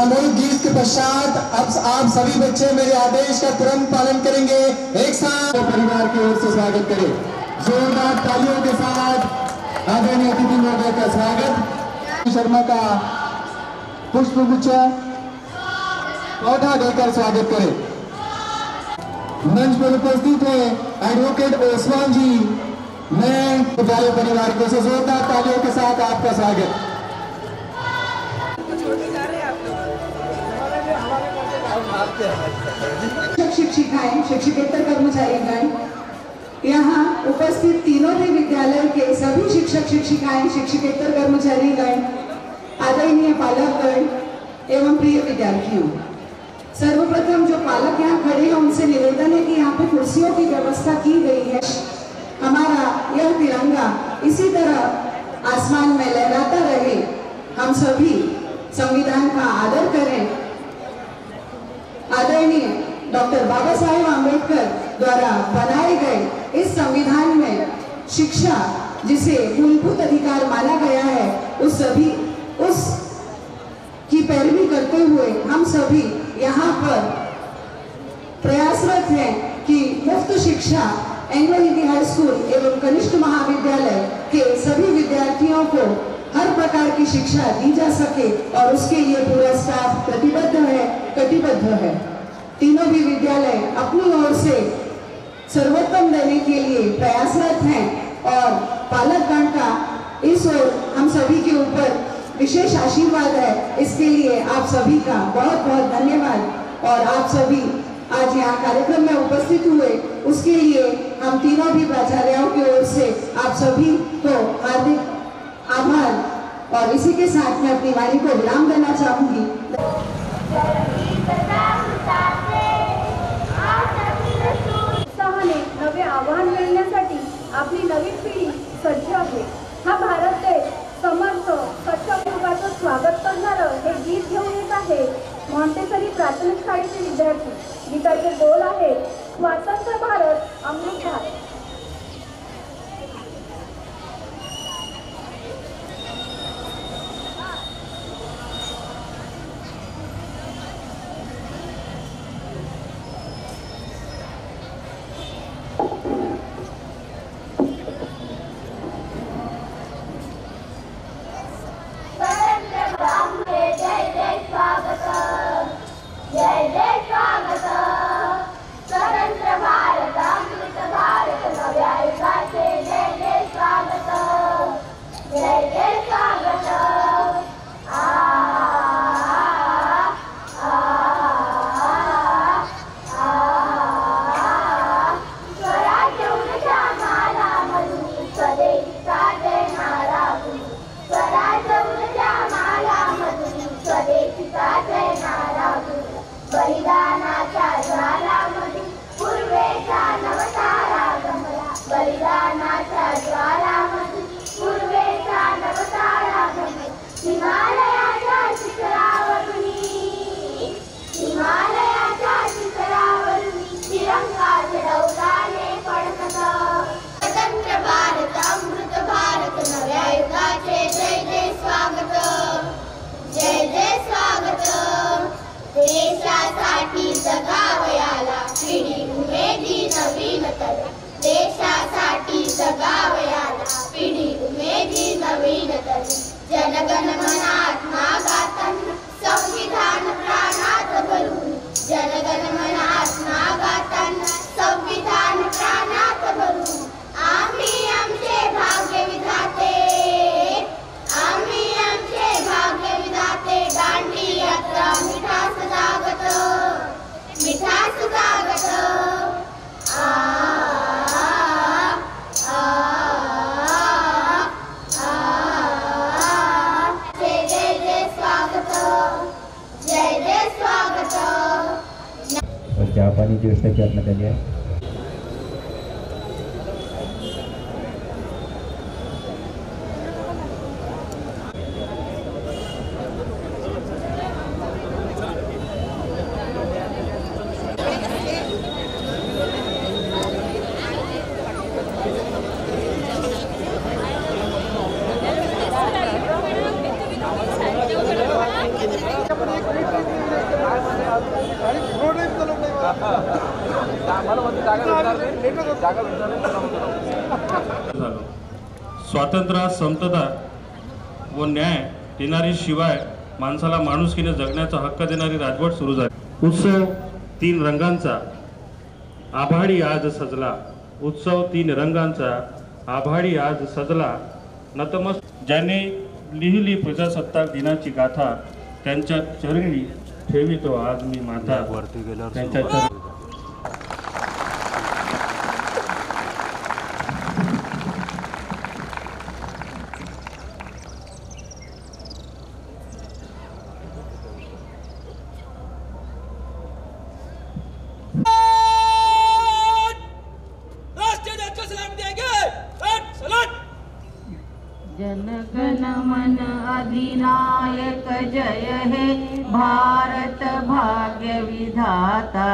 सामूहिक गीत के पश्चात अब आप सभी बच्चे मेरे आदेश का तुरंत पालन करेंगे। एक साथ परिवार की ओर से स्वागत करें। जोरदार तालियों के साथ आदरणीय अतिथि महोदय का स्वागत। शर्मा का पुष्प गुच्छ पौधा देकर स्वागत करें। मंच पर उपस्थित है एडवोकेट ओसवान जी। मैं विद्यालय परिवार को से जोरदार तालियों के साथ आपका स्वागत। शिक्षिकाएं, शिक्षकेतर कर्मचारीगण, यहाँ उपस्थित तीनों भी विद्यालय के सभी शिक्षक शिक्षिकाएं, शिक्षकेतर कर्मचारीगण, आदरणीय पालकगण एवं प्रिय विद्यार्थियों, सर्वप्रथम जो पालक यहाँ खड़े हैं उनसे निवेदन है कि यहाँ पे कुर्सियों की व्यवस्था की गई है। हमारा यह तिरंगा इसी तरह आसमान में लहराता रहे। हम सभी संविधान का आदर करें। आदरणीय डॉक्टर बाबा साहेब आम्बेडकर द्वारा बनाए गए इस संविधान में शिक्षा, जिसे मूलभूत अधिकार माना गया है, उस की पैरवी करते हुए हम सभी यहाँ पर प्रयासरत हैं कि मुफ्त शिक्षा एंग्लो हिंदी हाई स्कूल एवं कनिष्ठ महाविद्यालय के सभी विद्यार्थियों को हर प्रकार की शिक्षा दी जा सके और उसके लिए पूरा स्टाफ प्रतिबद्ध है, कटिबद्ध है। तीनों भी विद्यालय अपनी ओर से सर्वोत्तम देने के लिए प्रयासरत हैं और पालकगण का इस ओर हम सभी के ऊपर विशेष आशीर्वाद है। इसके लिए आप सभी का बहुत बहुत धन्यवाद। और आप सभी आज यहाँ कार्यक्रम में उपस्थित हुए उसके लिए हम तीनों भी प्राचार्यों की ओर से आप सभी को हार्दिक आभार। और इसी के साथ मैं अपनी वाणी को विराम देना चाहूंगी। उत्साहाने नवे आव्हान मिळण्यासाठी आपली नवीन पिढी सज्ज आहे। हा भारत देश समर्थ सक्षम युगाचं स्वागत करणारं हे गीत घेऊन येत आहे मॉन्टेसरी प्राथमिक शाळेचे विद्यार्थी। गीताचे बोल आहे, स्वातंत्र्य भारत अमृत भारत। देशासाठी जगावयाला पिढी उमेदी नवीन तरी, देशासाठी जगावयाला पिढी उमेदी नवीन तरी। जनगण मनात नागाताना संविधान प्राणात भरून, जनगण मनात नागाताना संविधान प्राणात भरून। आम्ही आमचे भाग्य विधाते, आम्ही आमचे भाग्य विधाते। दांडी यात्रा मिठास जागत, मिठास जागत। जय जय जय स्वागत, जय जय स्वागत। चहापाणी व्यवस्था करण्यात आली आहे। स्वातंत्र्य, समता व न्याय देणारी, शिवाय माणसाला माणुसकीने जगण्याचा हक्क देणारी राजवट सुरू झाली. उत्सव 3 रंगांचा आभाळी आज सजला. उत्सव 3 रंगांचा आभाळी आज सजला. नतमस्तक ज्याने लिहिली प्रजासत्ताक दिनाची गाथा, त्यांच्या चरणी ठेवितो आज मी माथा. त्यांच्या चरणी जनगण मन अधिनायक जय हे भारत भाग्य विधाता.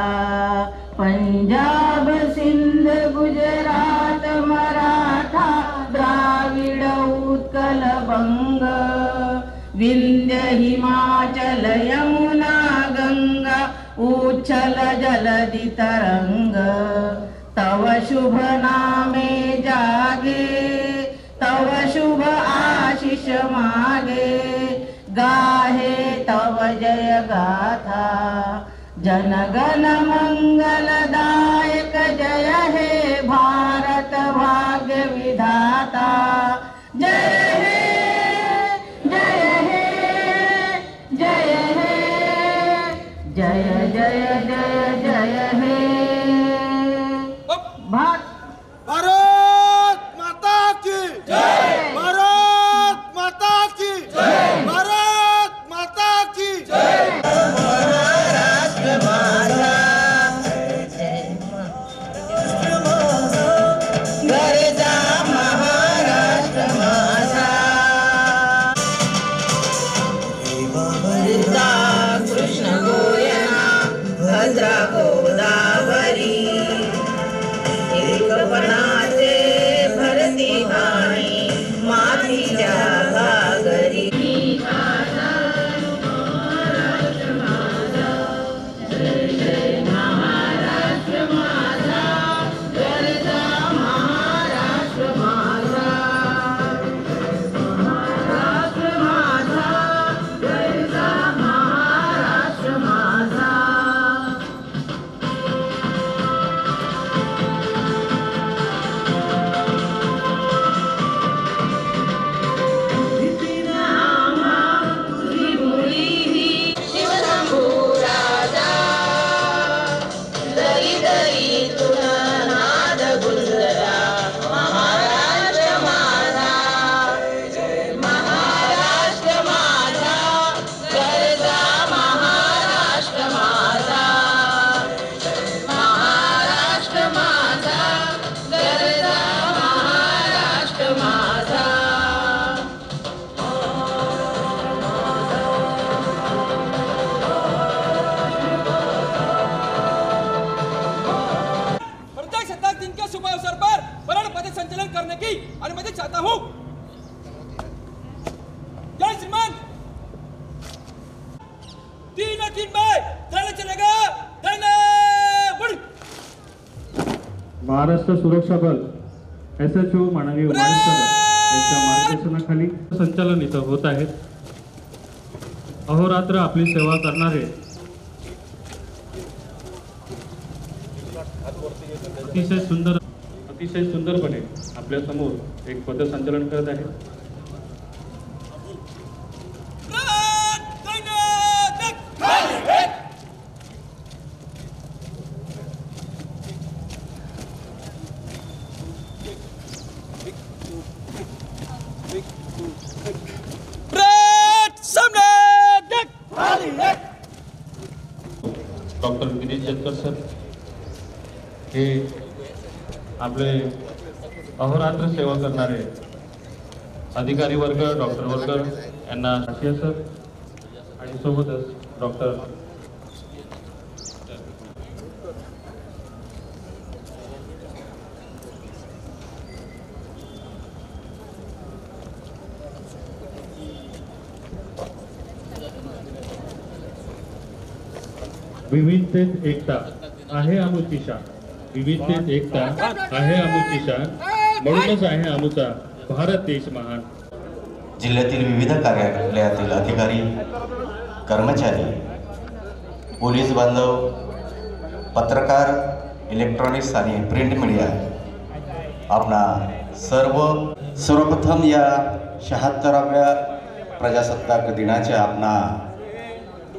पंजाब सिंध गुजरात मराठा द्राविड उत्कल बंग. विंध्य हिमाचल यमुना गंगा उच्छल जलधि तरंग. तव शुभ नामे जागे तव शुभ आशीष मागे. गाहे तव जय गाथा जनगण मंगलदायक जय हे भारत भाग्य विधाता. जय हे जय हे जय हे जय जय जय जय हे. भारत माता की जय. भारत माता की जय. भारत माता की जय. महाराष्ट्र माझा गरजा महाराष्ट्र माझा. भरता कृष्ण गोयना भद्रा गोदावरी. एकपणाचे भरती वाणी मातीच्या घागरी. अनुमति चाहता हूँ. जय श्रीमान. 3 और 3 बाय चलना चलेगा. महाराष्ट्र सुरक्षा बल SHO माननीय उमाई सर यांच्या मार्गदर्शनाखाली संचालन इथं होत आहे. अहोरात्र आपली सेवा करणारे अतिशय सुंदरपणे आपल्या समोर एक पथसंचलन करत आहे. डॉक्टर गिरीश जतकर सर हे आपले अहोरात्र सेवा करणारे अधिकारी वर्ग, डॉक्टर वर्ग यांना आशिया सर आणि सोबतच डॉक्टर विविधतेत एकता आहे आमची शान, विविधतेत एकता आहे आमची शान, म्हणूनच आहे आमचा भारत देश महान. जिल्ह्यातील विविध कार्यालयातील अधिकारी, कर्मचारी, पोलीस बांधव, पत्रकार, इलेक्ट्रॉनिक्स आणि प्रिंट मीडिया, आपणा सर्वप्रथम या 76व्या प्रजासत्ताक दिनाच्या आपणा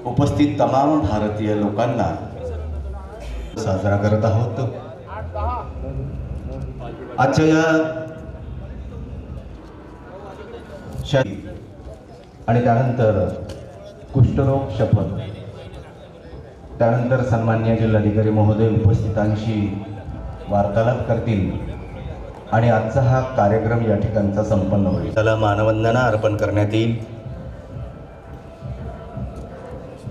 उपस्थित तमाम भारतीय लोकांना साजरा करत आहोत. आजच्या या आणि त्यानंतर कुष्ठरोग शपथ, त्यानंतर सन्माननीय जिल्हाधिकारी महोदय उपस्थितांशी वार्तालाप करतील आणि आजचा हा कार्यक्रम या ठिकाणचा संपन्न होईल. त्याला मानवंदना अर्पण करण्यात येईल.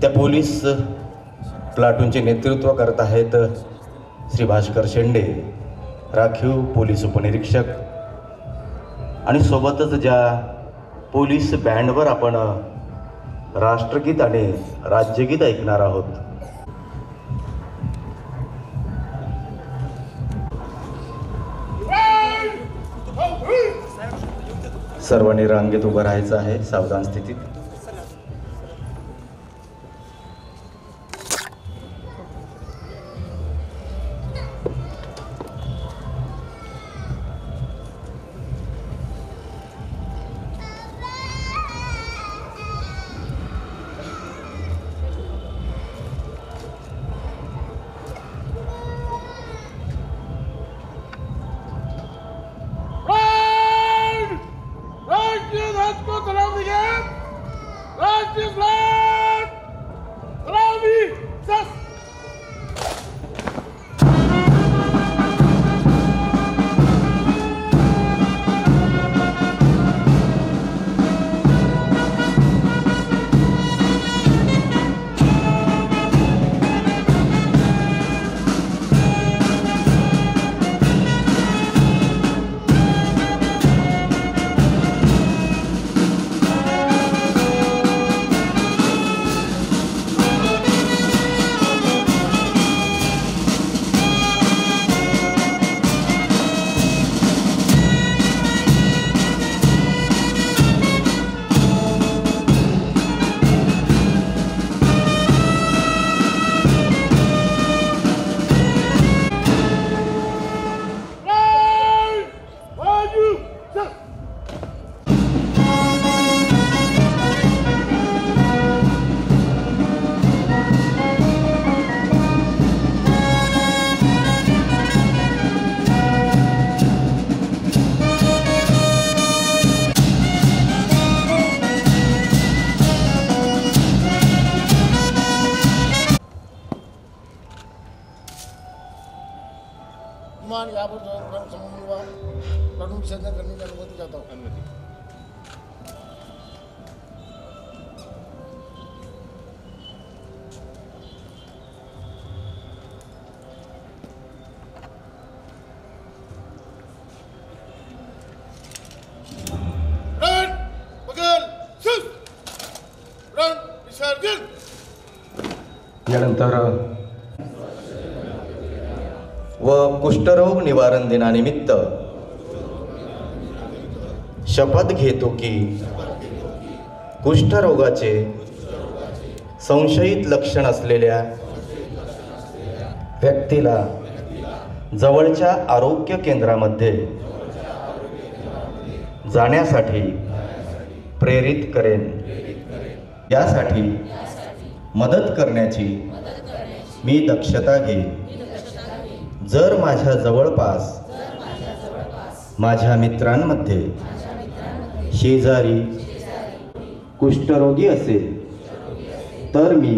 त्या पोलीस प्लाटूनचे नेतृत्व करत आहेत श्री भास्कर शेंडे, राखीव पोलीस उपनिरीक्षक, आणि सोबतच ज्या पोलीस बँडवर आपण राष्ट्रगीत आणि राज्यगीत ऐकणार आहोत. सर्वांनी रांगेत उभं राहायचं आहे सावधान स्थितीत. यहाँ पर समूह हुआ प्लाटून विसर्जन करने की अनुमति चाहता हूँ. यानंतर व कुष्ठरोग निवारण दिनानिमित्त शपथ घेतो की कुष्ठरोगाचे संशयित लक्षण असलेल्या व्यक्तीला जवळच्या आरोग्य केंद्रामध्ये जाण्यासाठी प्रेरित करेन. यासाठी मदत करण्याची मी दक्षता घेईन. जर माझ्या जवळपास माझ्या मित्रांमध्ये शेजारी कुष्ठरोगी असेल तर मी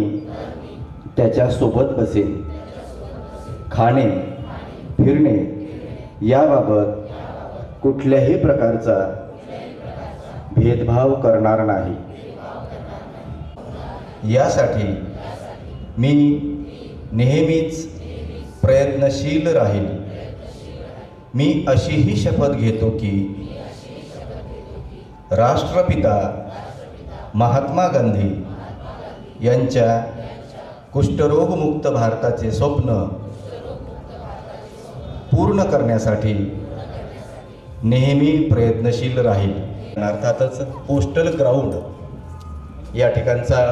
त्याच्यासोबत बसेन. खाणे फिरणे याबाबत कुठल्याही प्रकारचा भेदभाव करणार नाही. यासाठी मी नेहमीच प्रयत्नशील राहील. मी अशीही शपथ घेतो की राष्ट्रपिता महात्मा गांधी यांच्या कुष्ठरोगमुक्त भारताचे स्वप्न पूर्ण करण्यासाठी नेहमी प्रयत्नशील राहील। अर्थातच पोस्टल ग्राउंड या ठिकाणचा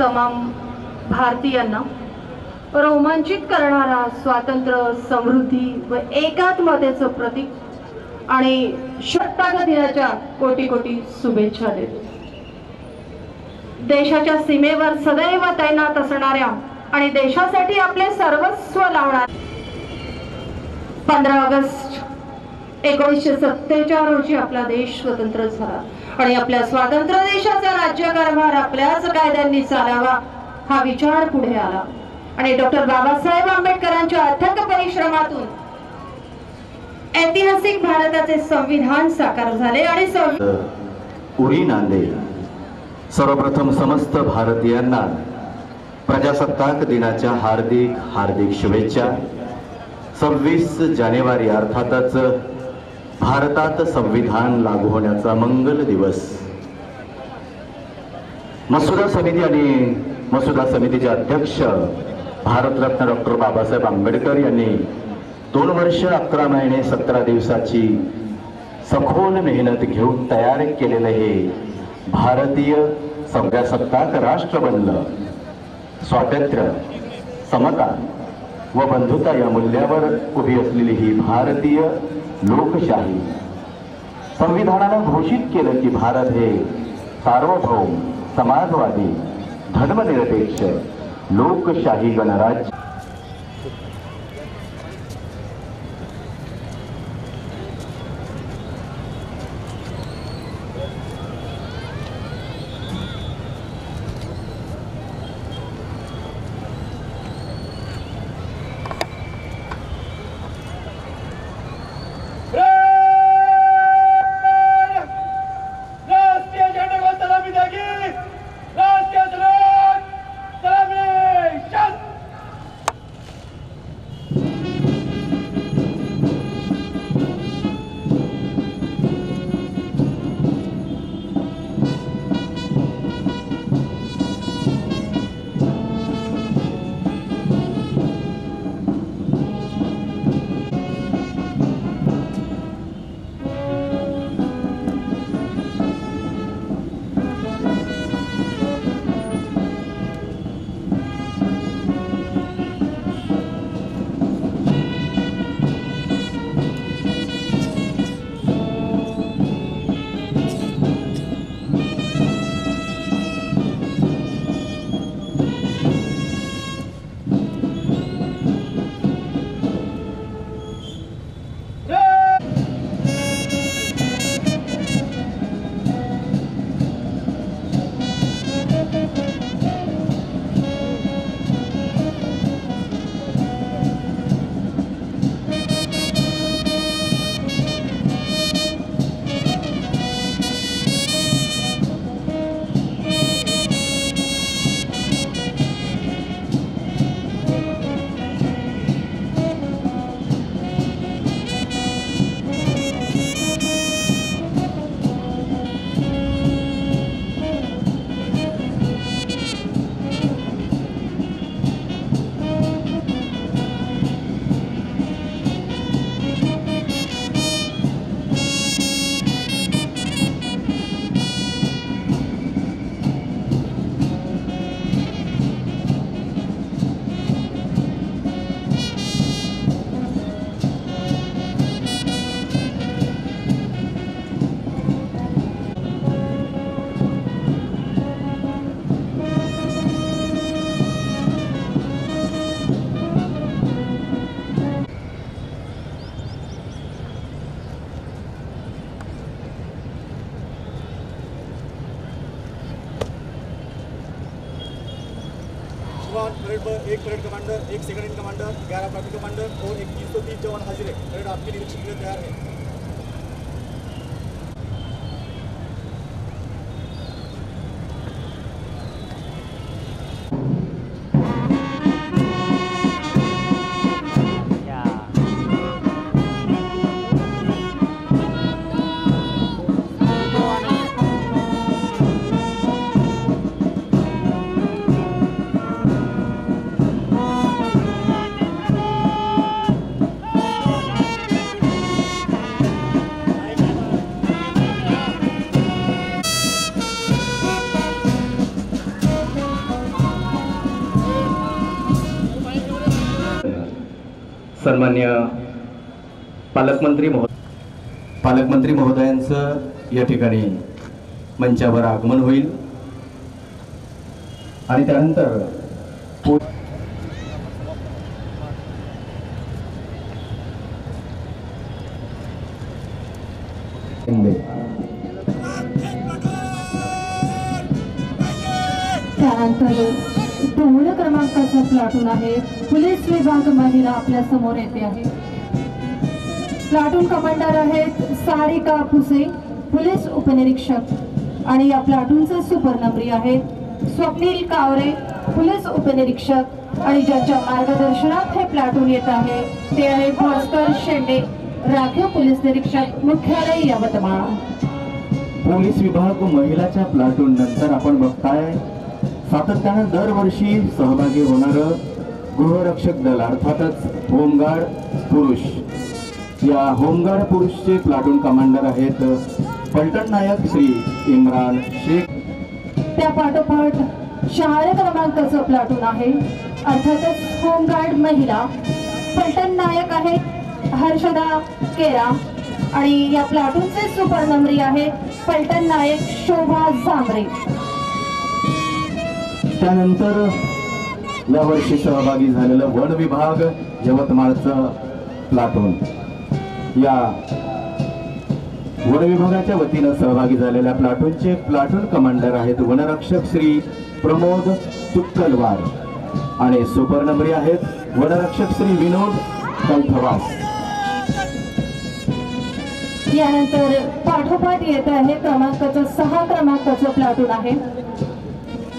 तमाम भारतीयांना रोमांचित करणारा स्वातंत्र्य, समृद्धी व एकात्मतेचं प्रतीक आणि शताब्दी दिनाच्या कोटी कोटी शुभेच्छा देतो। देशाच्या सीमेवर सदैव तैनात असणाऱ्या आणि देशासाठी आपले सर्वस्व लावणाऱ्या 15 ऑगस्ट 1947 रोजी आपला देश स्वतंत्र झाला आणि आपल्या स्वातंत्र्य देशाचा राज्यकारभार आपल्याच कायद्यांनी चालावा हा विचार पुढे आला आणि डॉक्टर बाबासाहेब आंबेडकरांच्या अथक परिश्रमातून ऐतिहासिक भारताचे संविधान साकार झाले आणि उरी नांदे। सर्वप्रथम समस्त भारतीयांना प्रजासत्ताक दिनाच्या हार्दिक हार्दिक शुभेच्छा। 26 जानेवारी अर्थातच भारतात संविधान लागू होण्याचा मंगल दिवस। मसुदा समिती आणि मसुदा समितीचे अध्यक्ष भारतरत्न डॉक्टर बाबासाहेब आंबेडकर यांनी 2 वर्ष 11 महिने 17 दिवसाची सखोल मेहनत घेऊन तयार केलेले हे भारतीय प्रजासत्ताक राष्ट्र बनलं। स्वातंत्र्य, समता व बंधुता या मूल्यावर उभी असलेली ही भारतीय लोकशाही संविधानाने घोषित केलं की भारत हे सार्वभौम, समाजवादी, धर्मनिरपेक्ष लोकशाही गणराज्य। जवान parade per 1 parade commander, 1 second in commander, 11 प्रांतीय कमांडर और 330 जवान हाजिर है। परेड आपके निरीक्षण के लिए तैयार है। सन्मान्य पालकमंत्री महोदयांचं या ठिकाणी मंचावर आगमन होईल आणि त्यानंतर दोन क्रमांकाचा प्लाटून आहे पोलीस विभाग महिला आपल्या समोर येते आहे। प्लाटून कमांडर आहेत सारिका पुसे, पोलीस उपनिरीक्षक, आणि या प्लाटूनचे सुपरनंबरी आहेत स्वप्नील कावरे, पोलीस उपनिरीक्षक, आणि ज्यांच्या मार्गदर्शनात हे प्लाटून येत आहे ते आहे भास्कर शेंडे, राखीव पोलीस निरीक्षक, मुख्यालय यवतमाळ। पोलीस विभाग महिलाच्या प्लाटून नंतर आपण बघताय सातत्यानं दरवर्षी सहभागी होणारं गृहरक्षक दल अर्थातच होमगार्ड पुरुष। या होमगार्ड पुरुषचे प्लाटून कमांडर आहेत पलटण नायक श्री इम्रान शेख। त्या पाठोपाठ 4 क्रमांकाचं प्लाटून आहे अर्थातच होमगार्ड महिला, पलटण नायक आहेत हर्षदा केरा, आणि या प्लाटूनचे सुपरनंबरी आहे पलटण नायक शोभा जांभरे। त्यानंतर यावर्षी सहभागी झालेलं वन विभाग यवतमाळचं प्लाटून। या वन विभागाच्या वतीनं सहभागी झालेल्या प्लाटूनचे प्लाटून कमांडर आहेत वनरक्षक श्री प्रमोद तुक्कलवार, आणि सुपरनंबरी आहेत वनरक्षक श्री विनोद कलथवास। यानंतर पाठोपाठ येत आहे क्रमांकाचं 6 क्रमांकाचं प्लाटून आहे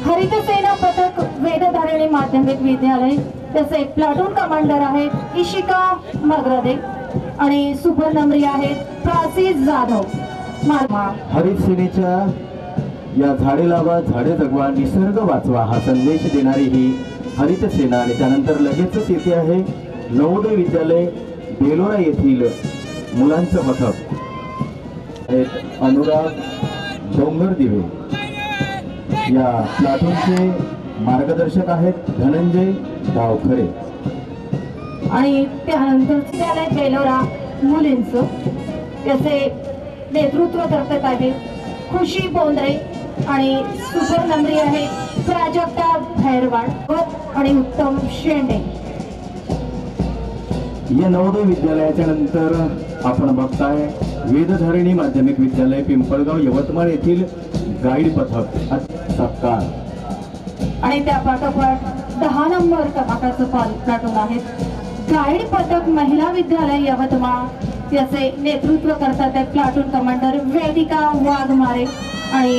हरित सेना पथक वेदधारिणी माध्यमिक विद्यालय। त्याचे प्लाटून कमांडर आहेत इशिका मगरदे, आणि सुपरनंबरी आहेत प्राची जाधव। हरित सेनेच्या या झाडे लावा झाडे जगवा निसर्ग वाचवा हा संदेश देणारी ही हरित सेना, आणि त्यानंतर लगेचच येथे आहे नवोदय विद्यालय बेलोरा येथील मुलांचं पथक। अनुराग डोंगर दिवे या प्लाटूनचे मार्गदर्शक आहेत धनंजय गावखरे, आणि त्यानंतर विद्यालय बेलोरा मुलींचं याचे नेतृत्व करत आहे खुशी बोंद्रे, आणि सुपरनंबरी आहे प्राजक्ता भैरवाड आणि उत्तम शेंडे। या नवोदय विद्यालयाच्या नंतर आपण बघताय वेदधारिणी माध्यमिक विद्यालय पिंपळगाव यवतमाळ येथील गाईड पथक सत्कार, आणि त्या पाठोपाठ 10 नंबर क्रमांकाचं प्लाटून आहे गाईड पथक महिला विद्यालय यवतमाळ। याचे नेतृत्व करतात आहे प्लाटून कमांडर वेदिका वाघमारे, आणि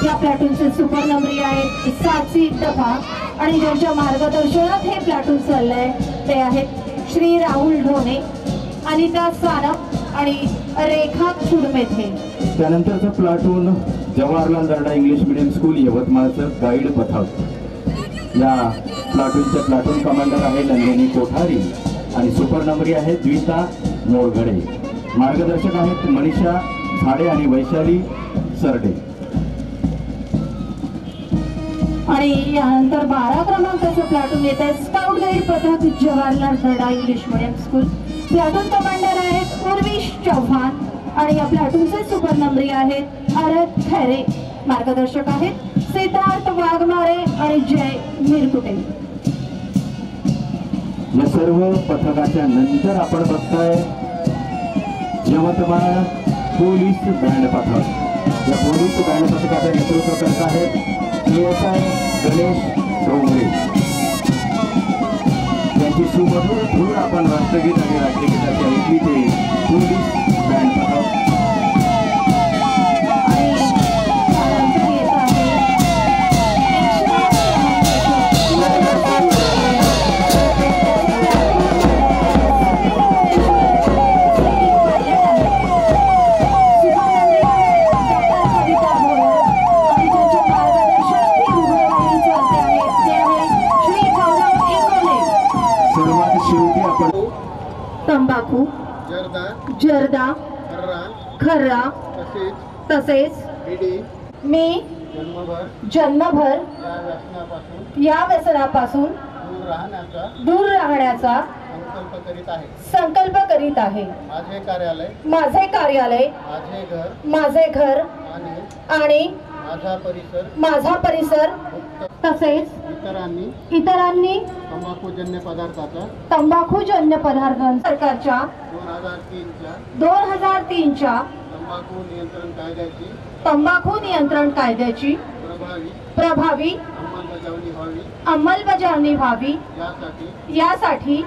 या प्लाटूनचे सुपरनंबरी आहेत साची डफा, आणि ज्यांच्या मार्गदर्शनात हे प्लाटून चाललंय ते आहेत श्री राहुल ढोणे, अनिता सानप आणि रेखा खुडमेथे। त्यानंतरचं platoon Jawaharlal Darda English medium school यवतमाळचं guide पथक। या प्लाटूनचे प्लाटून कमांडर आहे नंदिनी कोठारी, आणि सुपरनंबरी आहे द्विता मोरगडे, मार्गदर्शक आहेत मनीषा झाडे आणि वैशाली सरडे। आणि यानंतर 12 क्रमांकाचं प्लाटून येत आहे स्काउट गाईड पथक Jawaharlal Darda English medium school. Platoon commander आहेत उर्विश चौहान, आणि या प्लाटूनचे सुपरनंबरी आहेत अरत खैरे, मार्गदर्शक आहेत सिद्धार्थ वाघमारे आणि जय मिरकुटे। या सर्व पथकाच्या नंतर आपण बघताय यवतमाळ पोलीस बँड पथक। या पोलीस बँड पथकाचं नेतृत्व करत आहेत PSI गणेश डोंगरे। ही सुमधुर धूळ आपण राष्ट्रगीत आणि राज्यगीताच्या ऐकली ते पोलीस बँड पथक तंबाखू जर्दा खर्रा तसेच मी जन्मभर या व्यसनापासून दूर राहण्याचा संकल्प करीत आहे। माझे कार्यालय माझे घर आणि माझा परिसर तसेच इतरांनी तंबाखूजन्य पदार्थांचा सरकारच्या 2003च्या तंबाखू नियंत्रण कायद्याची प्रभावी अंमलबजावणी व्हावी यासाठी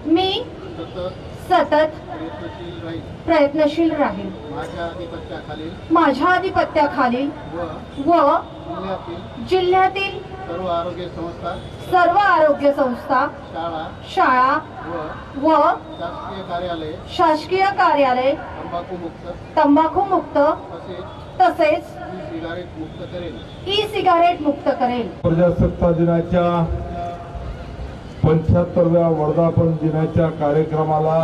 मी सतत प्रयत्नशील राहील। माझ्या आधिपत्याखालील व जिल्ह्यातील सर्व आरोग्य संस्था शाळा व शासकीय कार्यालय तंबाखू मुक्त तसेच ई सिगारेट मुक्त करेल। प्रजासत्ताक दिनाच्या 75व्या वर्धापन दिनाच्या कार्यक्रमाला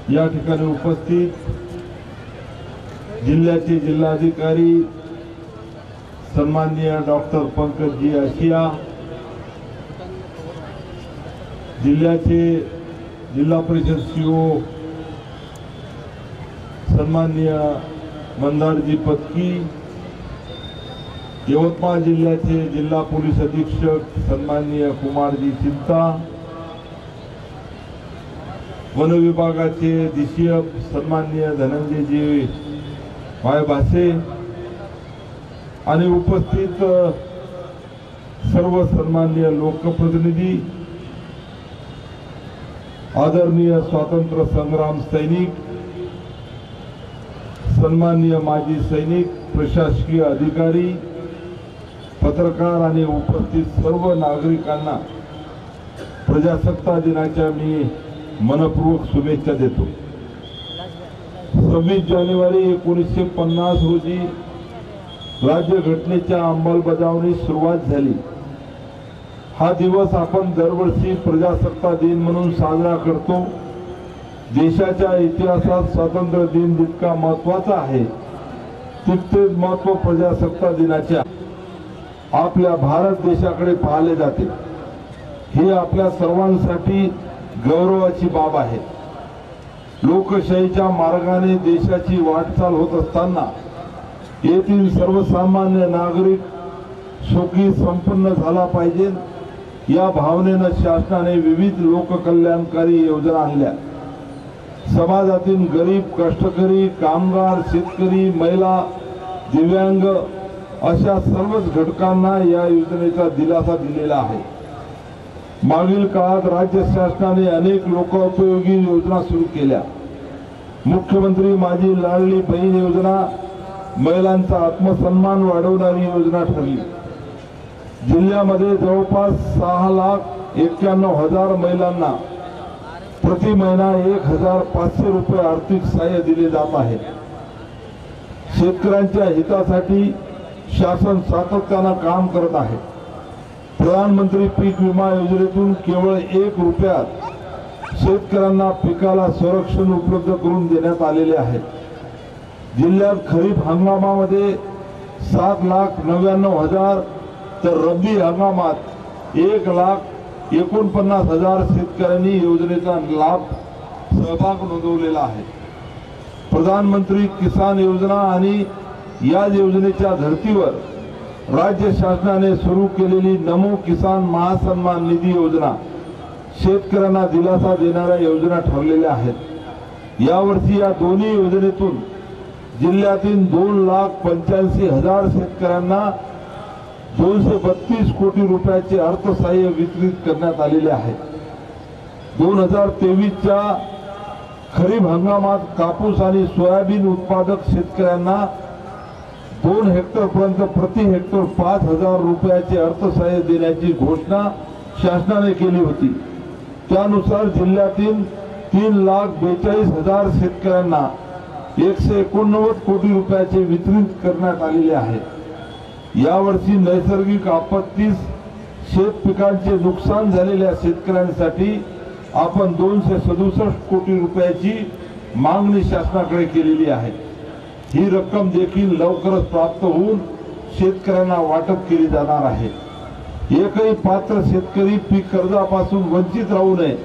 या ठिकाणी उपस्थित जिल्ह्याचे जिल्हाधिकारी सन्माननीय डॉक्टर पंकजी आशिया, जिल्ह्याचे जिल्हा परिषद सीओ सन्माननीय मंदारजी पत्की, यवतमाळ जिल्ह्याचे जिल्हा पोलीस अधीक्षक सन्माननीय कुमारजी चिंता, वन विभागाचे डीसीएफ सन्माननीय धनंजयजी भासे आणि उपस्थित सर्व सन्माननीय लोकप्रतिनिधी, आदरणीय स्वातंत्र्य संग्राम सैनिक, सन्माननीय माजी सैनिक, प्रशासकीय अधिकारी, पत्रकार आणि उपस्थित सर्व नागरिकांना प्रजासत्ताक दिनाच्या मी मनपूर्वक शुभेच्छा देतो। 26 जानेवारी 1950 रोजी राज्यघटनेच्या अंमलबजावणीस सुरुवात झाली। हा दिवस आपण दरवर्षी प्रजासत्ताक दिन म्हणून साजरा करतो। देशाच्या इतिहासात स्वातंत्र्य दिन जितका महत्त्वाचा आहे तितकेच महत्त्व प्रजासत्ताक दिनाच्या आपल्या भारत देशाकडे पाहिले जाते। ही आपल्या सर्वांसाठी गौरवाची बाब आहे। लोकशाहीच्या मार्गाने देशाची वाटचाल होत असताना येथील सर्वसामान्य नागरिक सुखी संपन्न झाला पाहिजे या भावनेने शासनाने विविध लोककल्याणकारी योजना आणल्या। समाजातील गरीब, कष्टकरी, कामगार, शेतकरी, महिला, दिव्यांग अशा सर्वच घटकांना या योजनेचा दिलासा दिलेला आहे। मागील काळात राज्य शासनाने अनेक लोकोपयोगी योजना सुरू केल्या। मुख्यमंत्री माझी लाडली बहीण योजना महिलांचा आत्मसन्मान वाढवणारी योजना ठरली। जिल्ह्यामध्ये जवळपास 6,91,000 महिलांना प्रति महिना 1,500 रुपये आर्थिक सहाय्य दिले जात आहे। शेतकऱ्यांच्या हितासाठी शासन सातत्याने काम करत आहे। प्रधानमंत्री पीक विमा योजनेतून केवळ 1 रुपयात शेतकऱ्यांना पिकाला संरक्षण उपलब्ध करून देण्यात आलेले आहे। जिल्ह्यात खरीप हंगामामध्ये 7,99,000 तर रब्बी हंगामात 1,49,000 शेतकऱ्यांनी योजनेचा लाभ सहभाग नोंदवलेला आहे। प्रधानमंत्री किसान योजना आणि या योजनेच्या धर्तीवर राज्य शासनाने सुरू केलेली नमो किसान महासन्मान निधी योजना शेतकऱ्यांना दिलासा देणाऱ्या योजना ठरलेल्या आहेत। यावर्षी या दोन्ही योजनेतून जिल्ह्यातील 2,85,000 शेतकऱ्यांना 232 कोटी रुपयाचे अर्थसहाय्य वितरित करण्यात आलेले आहे. 2023च्या खरीप हंगामात कापूस आणि सोयाबीन उत्पादक शेतकऱ्यांना 2 हेक्टरपर्यंत प्रति हेक्टर 5,000 रुपयाचे अर्थसहाय्य देण्याची घोषणा शासनाने केली होती. त्यानुसार जिल्ह्यातील 3,42,000 शेतकऱ्यांना 189 कोटी रुपयाचे वितरित करण्यात आलेले आहे. यावर्षी नैसर्गिक आपत्तीस शेत पिकांचे नुकसान झालेल्या शेतकऱ्यांसाठी आपण 267 कोटी रुपयाची मागणी शासनाकडे केलेली आहे. ही रक्कम देखील लवकरच प्राप्त होऊन शेतकऱ्यांना वाटप केली जाणार आहे. एकही पात्र शेतकरी पीक कर्जापासून वंचित राहू नये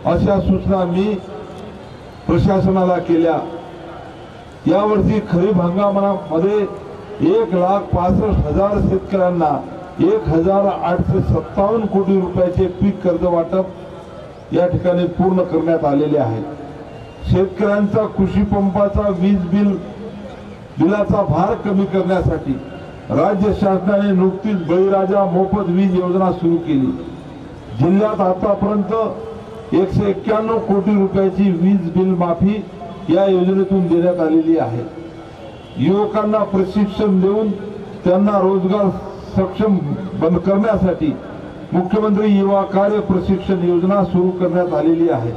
अशा सूचना मी प्रशासनाला केल्या. यावर्षी खरीप हंगामामध्ये 1,65,000 शेतकऱ्यांना 1,857 कोटी रुपयाचे पीक कर्ज वाटप या ठिकाणी पूर्ण करण्यात आलेले आहे. शेतकऱ्यांचा कृषी पंपाचा वीज बिलाचा भार कमी करण्यासाठी राज्य शासनाने नुकतीच बळीराजा मोफत वीज योजना सुरू केली. जिल्ह्यात आतापर्यंत 191 कोटी रुपयाची वीज बिल माफी या योजनेतून देण्यात आलेली आहे. युवकांना प्रशिक्षण देऊन त्यांना रोजगार सक्षम करण्यासाठी मुख्यमंत्री युवा कार्य प्रशिक्षण योजना सुरू करण्यात आलेली आहे.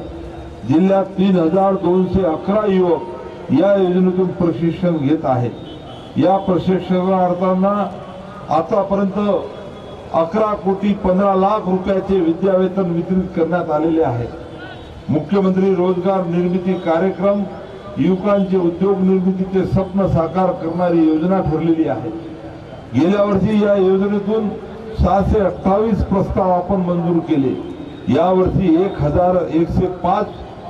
जिल्ह्यात 3,211 युवक या योजनेतून प्रशिक्षण घेत आहेत. या प्रशिक्षणार्थांना आतापर्यंत 11 कोटी 15 लाख रुपयाचे विद्यावेतन वितरित करण्यात आलेले आहे. मुख्यमंत्री रोजगार निर्मिती कार्यक्रम युवकांचे उद्योग निर्मितीचे स्वप्न साकार करणारी योजना ठरलेली आहे. गेल्या वर्षी या योजनेतून 628 प्रस्ताव आपण मंजूर केले. यावर्षी 1,105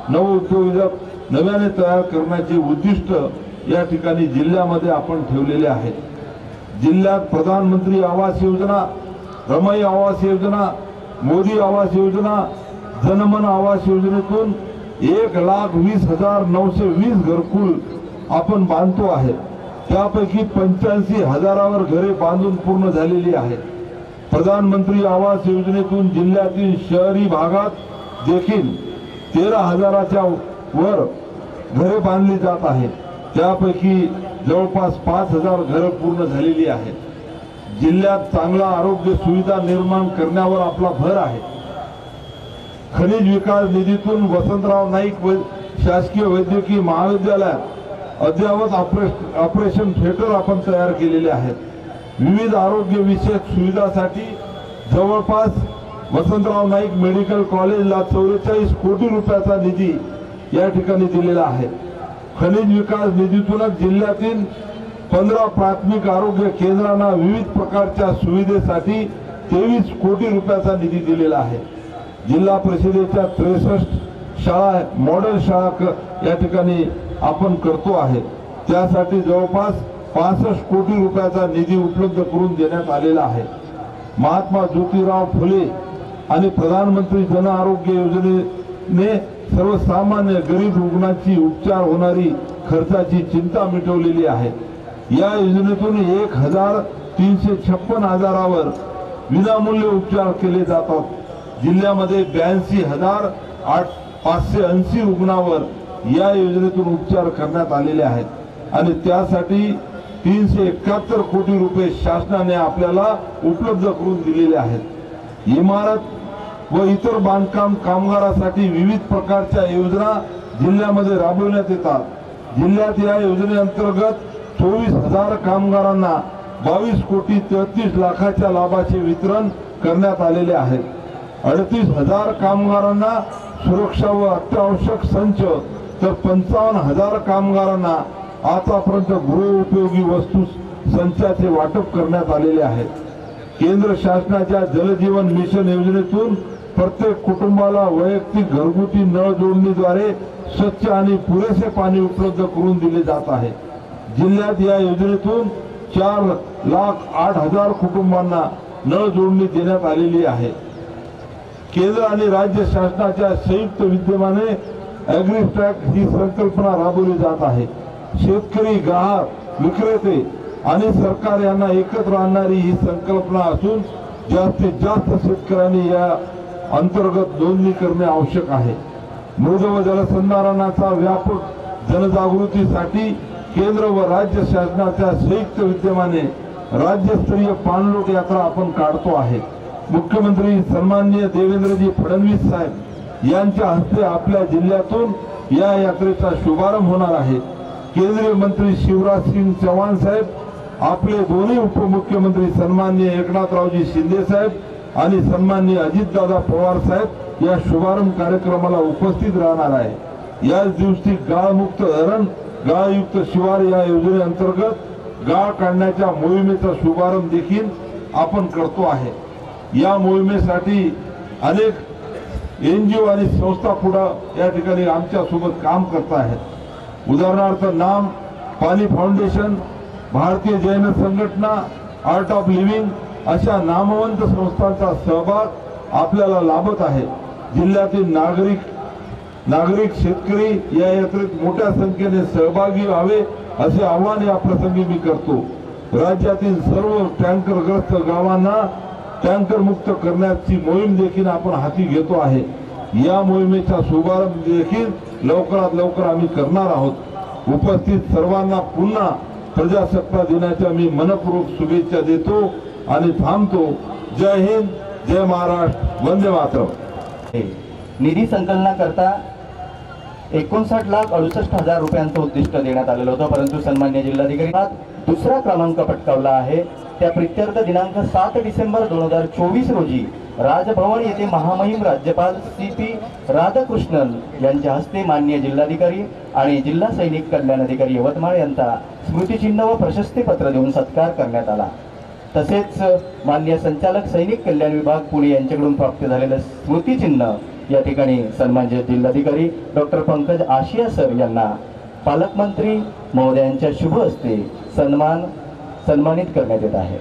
नवउद्योजक नव्याने तयार करण्याचे उद्दिष्ट या ठिकाणी जिल्ह्यामध्ये आपण ठेवलेले आहे. जिल्ह्यात प्रधानमंत्री आवास योजना, रमाई आवास योजना, मोदी आवास योजना, जनमन आवास योजनेतून 1,20,920 घरकुल आपण बांधतो आहे. त्यापैकी 85,000वर घरे बांधून पूर्ण झालेली आहेत. प्रधानमंत्री आवास योजनेतून जिल्ह्यातील शहरी भागात देखील 13,000च्या वर घरे बांधली जात आहेत. त्यापैकी जवळपास 5,000 घरं पूर्ण झालेली आहेत. जिल्ह्यात चांगला आरोग्य सुविधा निर्माण करण्यावर आपला भर आहे. खनिज विकास निधीतून वसंतराव नाईक शासकीय वैद्यकीय महाविद्यालयात अद्ययावत ऑपरेशन थिएटर आपण तयार केलेले आहेत. विविध आरोग्य विषयक सुविधासाठी जवळपास वसंतराव नाईक मेडिकल कॉलेजला 44 कोटी रुपयाचा निधी या ठिकाणी दिलेला आहे. खनिज विकास निधीतूनच जिल्ह्यातील 15 प्राथमिक आरोग्य केंद्रांना विविध प्रकारच्या सुविधेसाठी 23 कोटी रुपयाचा निधी दिलेला आहे. जिल्हा परिषदेच्या 63 शाळा मॉडेल शाळा या ठिकाणी आपण करतो आहे. त्यासाठी जवळपास 65 कोटी रुपयाचा निधी उपलब्ध करून देण्यात आलेला आहे. महात्मा ज्योतिराव फुले आणि प्रधानमंत्री जन आरोग्य योजनेने सर्वसामान्य गरीब रुग्णांची उपचार होणारी खर्चाची चिंता मिटवलेली आहे. या योजनेतून 1,356 आजारावर विनामूल्य उपचार केले जातात. जिल्ह्यामध्ये 82,580 रुग्णांवर या योजनेतून उपचार करण्यात आलेले आहेत आणि त्यासाठी 371 कोटी रुपये शासनाने आपल्याला उपलब्ध करून दिलेले आहेत. इमारत व इतर बांधकाम कामगारांसाठी विविध प्रकारच्या योजना जिल्ह्यामध्ये राबवण्यात येतात. जिल्ह्यात या योजनेअंतर्गत 24,000 कामगारांना 22 कोटी 33 लाखाच्या लाभाचे वितरण करण्यात आलेले आहे. 38,000 कामगारांना सुरक्षा व अत्यावश्यक संच तर 55,000 कामगारांना आतापर्यंत गृहोपयोगी वस्तू संचाचे वाटप करण्यात आलेले आहे. केंद्र शासनाच्या जलजीवन मिशन योजनेतून प्रत्येक कुटुंबाला वैयक्तिक घरगुती नळ जोडणीद्वारे स्वच्छ आणि पुरेसे पाणी उपलब्ध करून दिले जात आहे. जिल्ह्यात या योजनेतून 4,08,000 कुटुंबांना नळ जोडणी देण्यात आलेली आहे. केंद्र आणि राज्य शासनाच्या संयुक्त विद्यमाने ॲग्रीस्ट्रॅक ही संकल्पना राबवली जात आहे. शेतकरी, ग्राहक, विक्रेते आणि सरकार यांना एकत्र आणणारी ही संकल्पना असून जास्तीत जास्त शेतकऱ्यांनी या अंतर्गत नोंदणी करणे आवश्यक आहे. मृद व जलसंधारणाचा व्यापक जनजागृतीसाठी केंद्र व राज्य शासनाच्या संयुक्त विद्यमाने राज्यस्तरीय पाणलोट यात्रा आपण काढतो आहे. मुख्यमंत्री सन्माननीय देवेंद्रजी फडणवीस साहेब यांच्या हस्ते आपल्या जिल्ह्यातून या यात्रेचा शुभारंभ होणार आहे. केंद्रीय मंत्री शिवराज सिंग चौहान साहेब, आपले दोन्ही उपमुख्यमंत्री सन्माननीय एकनाथरावजी शिंदे साहेब आणि सन्माननीय अजितदादा पवार साहेब या शुभारंभ कार्यक्रमाला उपस्थित राहणार आहे. याच दिवशी गाळमुक्त धरण गाळयुक्त शिवार या योजनेअंतर्गत गाळ काढण्याच्या मोहिमेचा शुभारंभ देखील आपण करतो आहे. या मोहिमेसाठी अनेक NGO आणि संस्था पुढे या ठिकाणी आमच्या सोबत काम करत आहेत. उदाहरणार्थ नाम पाणी फाउंडेशन, भारतीय जैन संघटना, आर्ट ऑफ लिव्हिंग अशा नामवंत संस्थांचा सहभाग आपल्याला लाभत आहे. जिल्ह्यातील नागरिक शेतकरी या यात्रेत मोठ्या संख्येने सहभागी व्हावे असे आवाहन या प्रसंगी मी करतो. राज्यातील सर्व टँकरग्रस्त गावांना टँकर मुक्त करण्याची मोहीम देखील आपण हाती घेतो आहे. या मोहिमेचा शुभारंभ देखील लवकरात लवकर आम्ही करणार आहोत. उपस्थित सर्वांना पुन्हा प्रजासत्ताक दिनाच्या मी मनपूर्वक शुभेच्छा देतो आणि थांबतो. जय हिंद, जय महाराष्ट्र, वंदे मातरम. निधी संकलनाकरता 59,68,000 रुपयांचं उद्दिष्ट देण्यात आलेलं होतं, परंतु सन्मान्य जिल्हाधिकारी दुसरा क्रमांक पटकावला आहे. त्या प्रित्यर्थ दिनांक 7 डिसेंबर 2024 रोजी राजभवन येथे महामहिम राज्यपाल CP राधाकृष्णन यांच्या हस्ते माननीय जिल्हाधिकारी आणि जिल्हा सैनिक कल्याण अधिकारी यवतमाळ यांचा स्मृतिचिन्ह व प्रशस्तीपत्र देऊन सत्कार करण्यात आला. तसेच माननीय संचालक सैनिक कल्याण विभाग पुणे यांच्याकडून प्राप्त झालेलं स्मृतिचिन्ह या ठिकाणी सन्माननीय जिल्हाधिकारी डॉक्टर पंकज आशिया सर यांना पालकमंत्री महोदयांच्या शुभ हस्ते सन्मानित करण्यात येत आहे.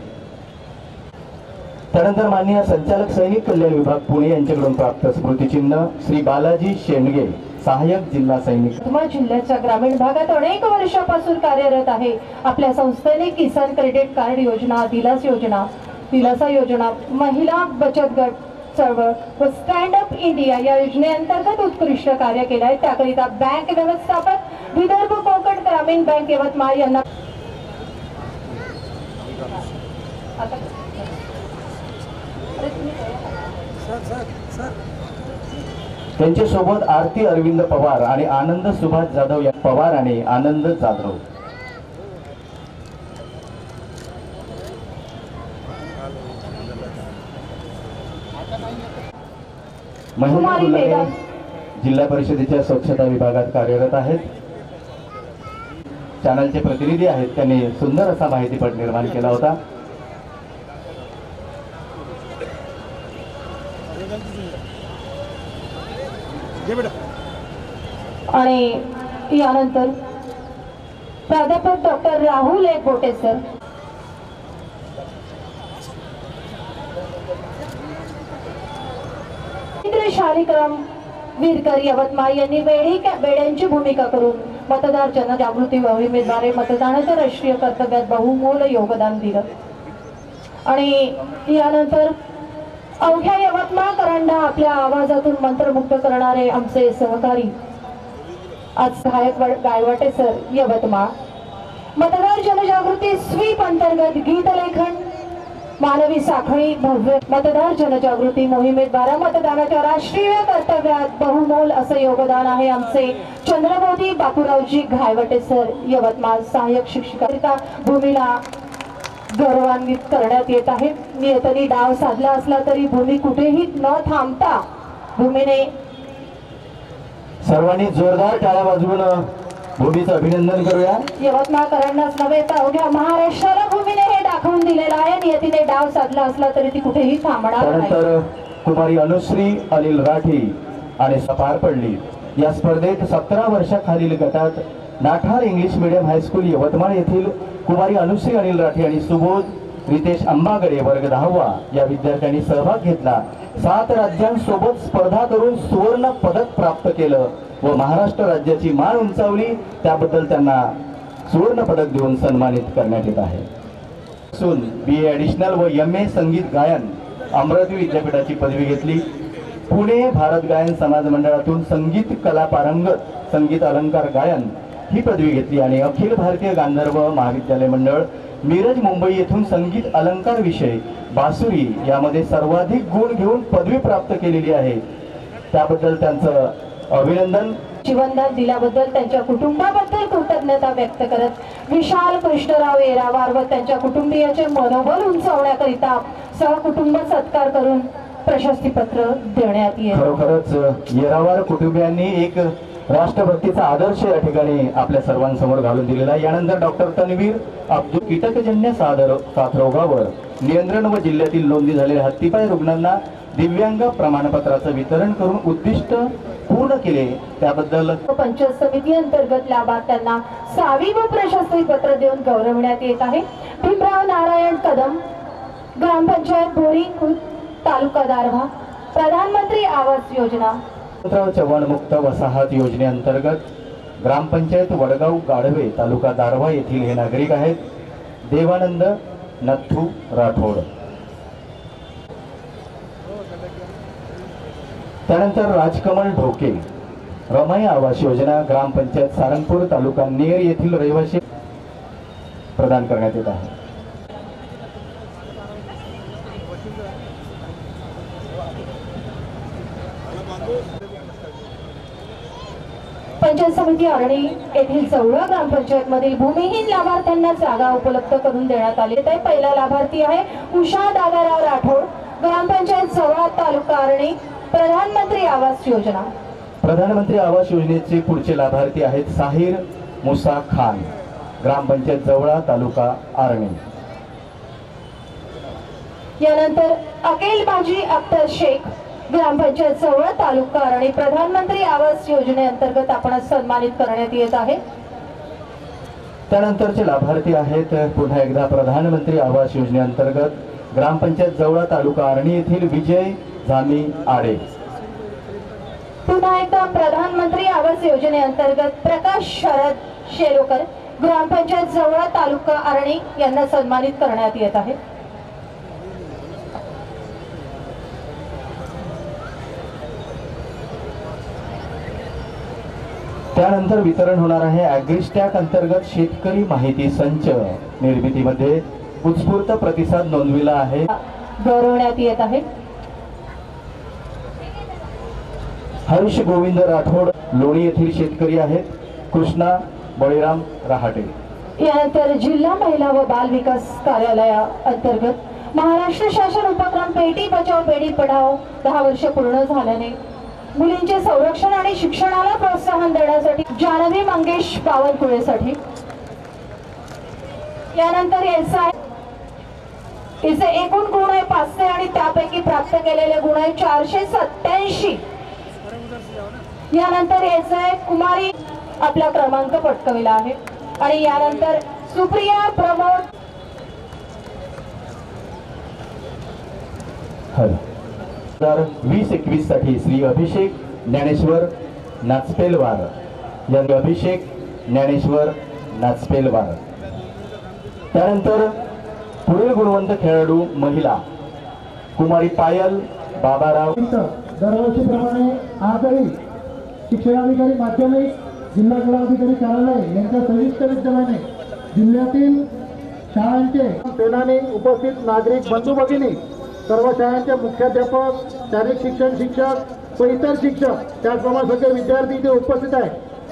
त्यानंतर माननीय संचालक सैनिक कल्याण विभाग पुणे यांच्याकडून प्राप्त स्मृतिचिन्ह श्री बालाजी शेंडगे, सहाय्यक जिल्हा सैनिक. यवतमाळ जिल्ह्याच्या ग्रामीण भागात अनेक वर्षापासून कार्यरत आहे. आपल्या संस्थेने किसान क्रेडिट कार्ड योजना, दिलासा योजना, महिला बचत गट चळवळ व स्टँड अप इंडिया या योजनेअंतर्गत उत्कृष्ट कार्य केले आहे. त्याकरिता बँक व्यवस्थापक विदर्भ कोकण ग्रामीण बँक यवतमाळ यांना त्यांच्या सोबत आरती अरविंद पवार आणि आनंद सुभाष जाधव या पवार आणि आनंद जाधव. महिला जिल्हा परिषदेच्या स्वच्छता विभागात कार्यरत आहेत. चॅनलचे प्रतिनिधी आहेत, त्यांनी सुंदर असा माहितीपट निर्माण केला होता. आणि यानंतर प्राध्यापक डॉक्टर राहुल गोटे सर. शालिग्राम वीरकर यवतमाळ यांनी वेड्यांची भूमिका करून मतदार जनजागृती मोहिमेद्वारे मतदानाच्या राष्ट्रीय कर्तव्यात बहुमोल योगदान दिलं. आणि यानंतर अवघ्या यवतमाळकरांना आपल्या आवाजातून मंत्रमुग्ध करणारे आमचे सहकारी आज सहाय्यक गायवाटे सर यवतमाळ. मतदार जनजागृती स्वीप अंतर्गत गीतलेखन, मानवी साखळी, भव्य मतदार जनजागृती मोहिमेद्वारा मतदानाच्या राष्ट्रीय कर्तव्यात बहुमोल असं योगदान आहे आमचे चंद्रमोदी बापूरावजी घायवटे सर यवतमाळ. सहाय्यक शिक्षिका भूमीला गौरवान्वित करण्यात येत आहे. नियतीने डाव साधला असला तरी भूमी कुठेही न थांबता भूमीने सर्वांनी जोरदार टाळ्या वाजवून भूमीचं अभिनंदन करूया. यवतमाळकरांनाच नव्हे तर अवघ्या महाराष्ट्राला भूमीने हे दाखवून दिलेलं आहे. नियतीने डाव साधला असला तरी ती कुठेही थांबणार नाही. त्यानंतर कुमारी अनुश्री अनिल राठी आणि पार पडली. या स्पर्धेत 17 वर्षाखालील गटात नाठार इंग्लिश मीडियम हायस्कूल यवतमाळ येथील कुमारी अनुश्री अनिल राठी आणि सुबोध रितेश अंबागडे वर्ग 10वा या विद्यार्थ्यांनी सहभाग घेतला. 7 राज्यांसोबत स्पर्धा करून सुवर्ण पदक प्राप्त केलं व महाराष्ट्र राज्याची मान उंचावली. त्याबद्दल त्यांना सुवर्ण पदक देऊन सन्मानित करण्यात येत आहे. BA ॲडिशनल व MA संगीत गायन अमरावती विद्यापीठाची पदवी घेतली. पुणे भारत गायन समाज मंडळातून संगीत कला पारंगत संगीत अलंकार गायन ही पदवी घेतली आणि अखिल भारतीय गांधर्व महाविद्यालय मंडळ मिरज मुंबई येथून संगीत अलंकार विषय बासुरी यामध्ये सर्वाधिक गुण घेऊन पदवी प्राप्त केलेली आहे. त्याबद्दल त्यांचं अभिनंदन. जीवनदान दिल्याबद्दल त्यांच्या कुटुंबाबद्दल कृतज्ञता व्यक्त करत विशाल कृष्णराव येरावार व त्यांच्या कुटुंबियाचे मनोबल उंचावण्याकरिता सहकुटुंब सत्कार करून प्रशस्तीपत्र देण्यात येईल. खरोखरच येरावार कुटुंबियांनी एक राष्ट्रभक्तीचा आदर्श या ठिकाणी आपल्या सर्वांसमोर घालून दिलेला आहे. यानंतर डॉक्टर तन्वीर अब्दुल कीटकजन्य साथरोगावर नियंत्रण व जिल्ह्यातील नोंदी झालेल्या हत्तीपाय रुग्णांना दिव्यांग प्रमाणपत्राचं वितरण करून उद्दिष्ट पूर्ण केले त्याबद्दल पंचायत समिती अंतर्गत लाभार्थ्यांना 6वी व प्रशस्तीपत्र देऊन गौरवण्यात येत आहे. भीमराव नारायण कदम ग्रामपंचायत बोरी खुर्द तालुका दारव्हा प्रधानमंत्री आवास योजना चव्हाण मुक्त वसाहत योजनेअंतर्गत ग्रामपंचायत वडगाव गाढवे तालुका दारव्हा येथील हे नागरिक आहेत. देवानंद नथू राठोड. त्यानंतर राजकमल ढोके रमाई आवास योजना ग्रामपंचायत सारंगपूर तालुका नेर येथील रहिवासी प्रदान करण्यात येत आहे. पंचायत समिती आरणी येथील चौळा ग्रामपंचायत मधील भूमिहीन लाभार्थ्यांना जागा उपलब्ध करून देण्यात आली आहे. पहिला लाभार्थी आहे उषा दादाराव राठोड ग्रामपंचायत चौळा तालुका आरणी प्रधानमंत्री आवास योजना. प्रधानमंत्री आवास योजनेचे पुढचे लाभार्थी आहेत साहिर मुसा खान ग्रामपंचायत जवळा तालुका आरणी. यानंतर अकेल बाजी अख्तर शेख ग्रामपंचायत चौळा तालुका आरणी प्रधानमंत्री आवास योजनेअंतर्गत आपण सन्मानित करण्यात येत आहे. त्यानंतरचे लाभार्थी आहेत पुन्हा एकदा प्रधानमंत्री आवास योजनेअंतर्गत ग्रामपंचायत जवळा तालुका आरणी येथील विजय जामी आडे. पुन्हा एकदा प्रधानमंत्री आवास योजनेअंतर्गत प्रकाश शरद शेलोकर ग्रामपंचायत जवळा तालुका आरणी यांना सन्मानित करण्यात येत आहे. त्यानंतर वितरण होणार आहे ॲग्रिस्टॅक अंतर्गत शेतकरी माहिती संच निर्मितीमध्ये उत्स्फूर्त प्रतिसाद नोंदविला आहे. गौरवण्यात येत आहे. हर्ष गोविंद राठोड लोणी येथील शेतकरी आहेत. कृष्णा बळीराम रहाटे. यानंतर जिल्हा महिला व बाल विकास कार्यालया अंतर्गत महाराष्ट्र शासन उपक्रम बेटी बचाओ बेटी पढाओ 10 वर्ष पूर्ण झाल्याने मुलींचे संरक्षण आणि शिक्षणाला प्रोत्साहन देण्यासाठी जानवी मंगेश बावनकुळेसाठी. यानंतर तिचे एकूण गुण आहे 500 आणि त्यापैकी प्राप्त केलेले गुण आहे 487. यानंतर कुमारी आपला क्रमांक पटकविला आहे. आणि यानंतर सुप्रिया प्रमोद 2021 साठी श्री अभिषेक ज्ञानेश्वर नाचपेलवार यांनी अभिषेक ज्ञानेश्वर नाचपेलवार. त्यानंतर पुढील गुणवंत खेळाडू महिला कुमारी पायल बाबाराव. दरवर्षीप्रमाणे आजही शिक्षणाधिकारी माध्यमिक जिल्हा क्रीडाधिकारी कार्यालय यांच्या संयुक्त विद्यमाने जिल्ह्यातील शाळांचे सेनानी उपस्थित नागरिक बंधू भगिनी सर्व शाळांचे मुख्याध्यापक शारीरिक शिक्षण शिक्षक व इतर शिक्षक त्याचप्रमाणे सगळे विद्यार्थी इथे उपस्थित आहेत.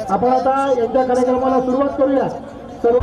आपण आता यांच्या कार्यक्रमाला सुरुवात करूया. सर्व